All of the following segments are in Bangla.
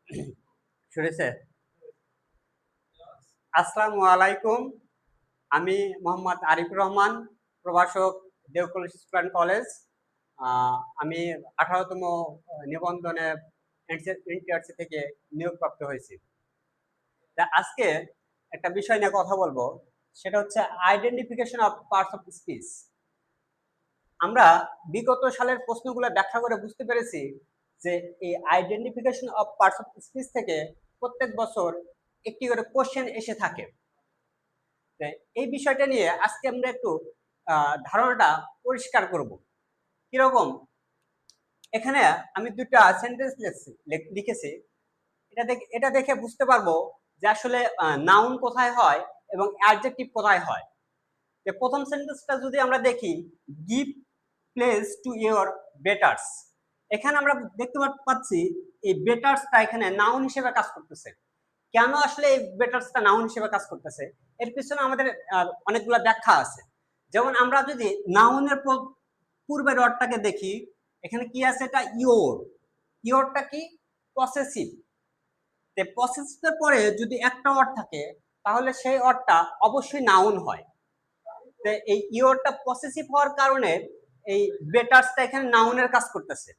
শুনেছে? আসসালামু আলাইকুম। আমি মোহাম্মদ আরিফুর রহমান, প্রভাষক, দেওকল স্কুল কলেজ। আমি 18তম নিবন্ধনে এনটিআরসি থেকে নিয়োগপ্রাপ্ত হয়েছি। তা আজকে একটা বিষয় নিয়ে কথা বলবো, সেটা হচ্ছে identification of parts of speech. আমরা বিগত সালের প্রশ্নগুলো ব্যাখ্যা করে বুঝতে পেরেছি যে এই identification of parts of speech থেকে প্রত্যেক বছর একটি করে কোশ্চেন এসে থাকে। এই বিষয়টা নিয়ে আজকে আমরা একটু ধারণাটা পরিষ্কার করব। কিরকম, এখানে আমি দুটা সেন্টেন্স লিখেছি। এটা দেখে বুঝতে পারবো যে আসলে নাউন কোথায় হয় এবং অ্যাডজেক্টিভ কোথায় হয়। প্রথম সেন্টেন্সটা যদি আমরা দেখি, গিভ প্লেস টু ইওর বেটার্স, এখানে আমরা দেখতে পাচ্ছি এই বেটার্সটা এখানে নাউন হিসেবে কাজ করতেছে। কেন আসলে এই বেটার্সটা নাউন হিসেবে কাজ করতেছে, এর পিছনে আমাদের অনেকগুলো ব্যাখ্যা আছে। যেমন আমরা যদি নাউনের পূর্বের ওয়ার্ডটাকে দেখি, এখানে কি আছে, এটা ইওর। ইওরটা কি? পসেসিভ। পসেসিভের পরে যদি একটা ওয়ার্ড থাকে তাহলে সেই ওয়ার্ডটা অবশ্যই নাউন হয়। এই ইওরটা পসেসিভ হওয়ার কারণে এই বেটার্সটা এখানে নাউনের কাজ করতেছে।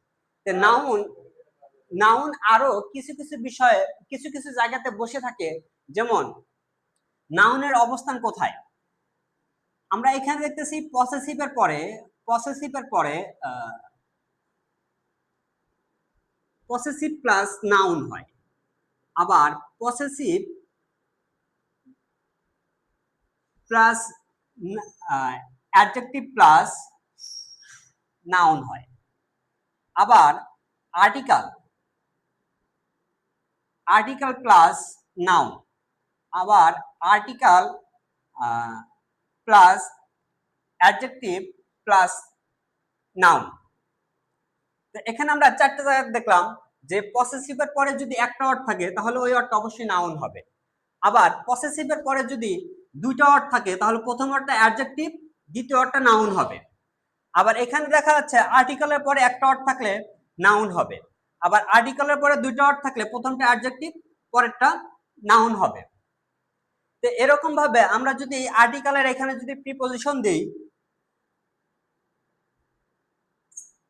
নাউন নাউন আরো কিছু কিছু বিষয়ে কিছু কিছু জায়গাতে বসে থাকে। যেমন নাউনের অবস্থান কোথায়, আমরা এখানে দেখতেছি পসেসিভের পরে পসেসিভ প্লাস নাউন হয়, আবার possessive plus adjective plus noun হয়, আবার আর্টিকেল প্লাস নাউন, আবার article plus adjective plus noun. তো এখানে আমরা চারটে জায়গা দেখলাম যে পসেসিভের পরে যদি একটা ওয়ার্ড থাকে তাহলে ওই ওয়ার্ডটা অবশ্যই নাউন হবে। আবার পসেসিভের পরে যদি দুইটা ওয়ার্ড থাকে তাহলে প্রথম ওয়ার্ডটা অ্যাডজেক্টিভ, দ্বিতীয় ওয়ার্ডটা নাউন হবে। আবার এখানে দেখা যাচ্ছে আর্টিকেলের পরে একটা ওয়ার্ড থাকলে নাউন হবে, আবার আর্টিকেলের পরে দুইটা ওয়ার্ড থাকলে প্রথমটা অ্যাডজেক্টিভ, পরেরটা নাউন হবে। তো এরকম ভাবে আমরা যদি আর্টিকেলের এখানে যদি প্রিপজিশন দিই,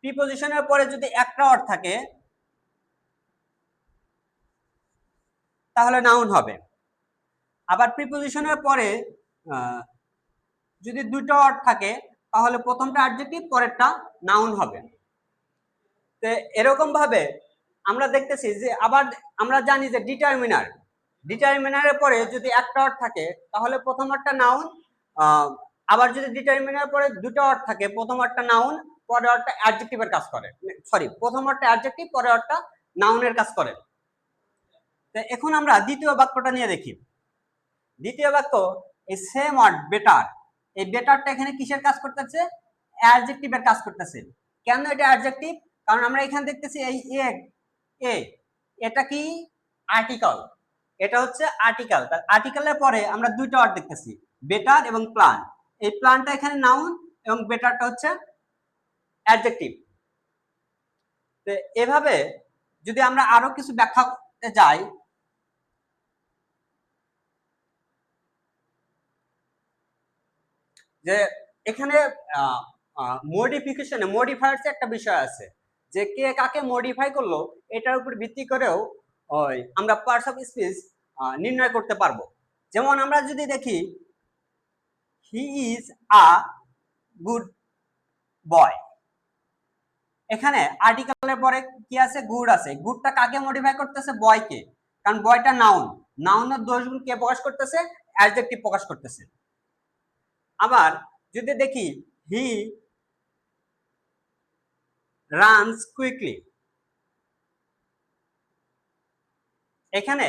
প্রিপজিশনের পরে যদি একটা ওয়ার্ড থাকে তাহলে নাউন হবে। আবার প্রিপজিশনের পরে যদি দুটো ওয়ার্ড থাকে তাহলে প্রথমটা অ্যাডজেক্টিভ, পরেরটা নাউন হবে। তো এরকম ভাবে আমরা দেখতেছি যে আবার আমরা জানি যে ডিটারমিনারের পরে যদি একটা ওয়ার্ড থাকে তাহলে প্রথম ওয়ার্ডটা নাউন, আবার যদি ডিটারমিনারের পরে দুটো ওয়ার্ড থাকে প্রথম ওয়ার্ডটা নাউন, পরের ওয়ার্ডটা অ্যাডজেক্টিভের কাজ করে, প্রথম ওয়ার্ডটা অ্যাডজেক্টিভ, পরের ওয়ার্ডটা নাউনের কাজ করে। তো এখন আমরা দ্বিতীয় বাক্যটা নিয়ে দেখি। দ্বিতীয় বাক্য, এই সেম ওয়ার্ড বেটার, এই বেটারটা এখানে কিসের কাজ করতেছে? অ্যাডজেক্টিভের কাজ করতেছে। কেন এটা অ্যাডজেক্টিভ? কারণ আমরা এখানে দেখতেছি এই এটা কি? আর্টিকেল। এটা হচ্ছে আর্টিকেল। আর্টিকেলের পরে আমরা দুইটা ওয়ার্ড দেখতেছি, বেটার এবং প্ল্যান। এই প্ল্যানটা এখানে নাউন এবং বেটারটা হচ্ছে অ্যাডজেক্টিভ। তো এভাবে যদি আমরা আরো কিছু ব্যাখ্যা করতে যাই, যে এখানে মডিফিকেশনে মডিফায়ার্স একটা বিষয় আছে, যে কে কাকে মডিফাই করলো এটার উপর ভিত্তি করেও আমরা পার্টস অফ স্পিচ নির্ণয় করতে পারবো। যেমন আমরা যদি দেখি, he is a good boy, এখানে আর্টিকেলের পরে কি আছে? গুড আছে। গুডটা কাকে মডিফাই করতেছে? বয়কে, কারণ বয়টা নাউন। নাউনের দোষগুণ কে প্রকাশ করতেছে? অ্যাডজেক্টিভ প্রকাশ করতেছে। আবার যদি দেখি, হি রানস কুইকলি, এখানে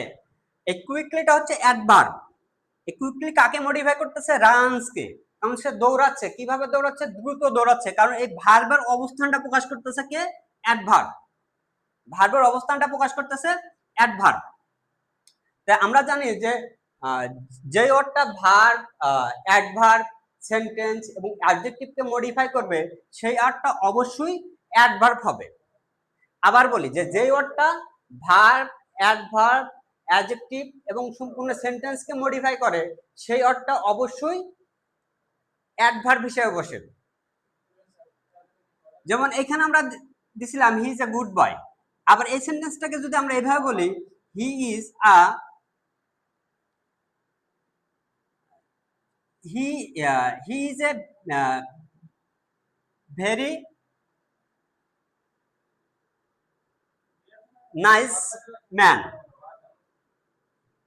এই কুইকলিটা হচ্ছে অ্যাডভার্ব। এই কুইকলি কাকে মডিফাই করতেছে? রানসকে, কারণ সে দৌড়াচ্ছে। কিভাবে দৌড়াচ্ছে? দ্রুত দৌড়াচ্ছে। কারণ এই ভার্বের অবস্থানটা প্রকাশ করতেছে কে? অ্যাডভার্ব। ভার্বের অবস্থানটা প্রকাশ করতেছে অ্যাডভার্ব। তাই আমরা জানি যে যে ওয়ার্ডটা ভার্ব, অ্যাডভার্ব, সেন্টেন্স এবং অ্যাডজেক্টিভকে মডিফাই করবে সেই ওয়ার্ডটা অবশ্যই অ্যাডভার্ব হবে। আবার বলি যে ওয়ার্ডটা ভার্ব, অ্যাডভার্ব, অ্যাডজেক্টিভ এবং সম্পূর্ণ সেন্টেন্সকে মডিফাই করে, সেই অর্থটা অবশ্যই অ্যাডভার্ব হিসেবে বসে। যেমন এখানে আমরা দিছিলাম he is a good boy, আবার এই সেন্টেন্সটাকে যদি আমরা এভাবে বলি, he is a he is a very nice man।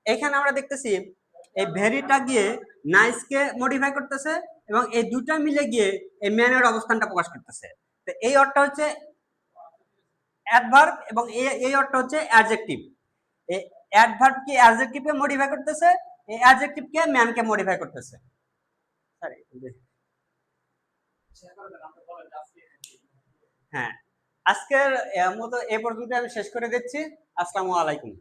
এখানে আমরা দেখতেছি এই ভেরিটা গিয়ে নাইসকে মডিফাই করতেছে এবং এই দুটা মিলে গিয়ে এই ম্যানের অবস্থানটা প্রকাশ করতেছে। তো এই অর্থটা হচ্ছে অ্যাডভার্ব এবং এই অর্থ হচ্ছে অ্যাডজেক্টিভ। এই অ্যাডভার্ব কি অ্যাডজেক্টিভকে মডিফাই করতেছে, এই অ্যাডজেক্টিভকে ম্যানকে মডিফাই করতেছে। হ্যাঁ, আজকের মতো এ পর্যন্ত আমি শেষ করে দিচ্ছি। আসসালামু আলাইকুম।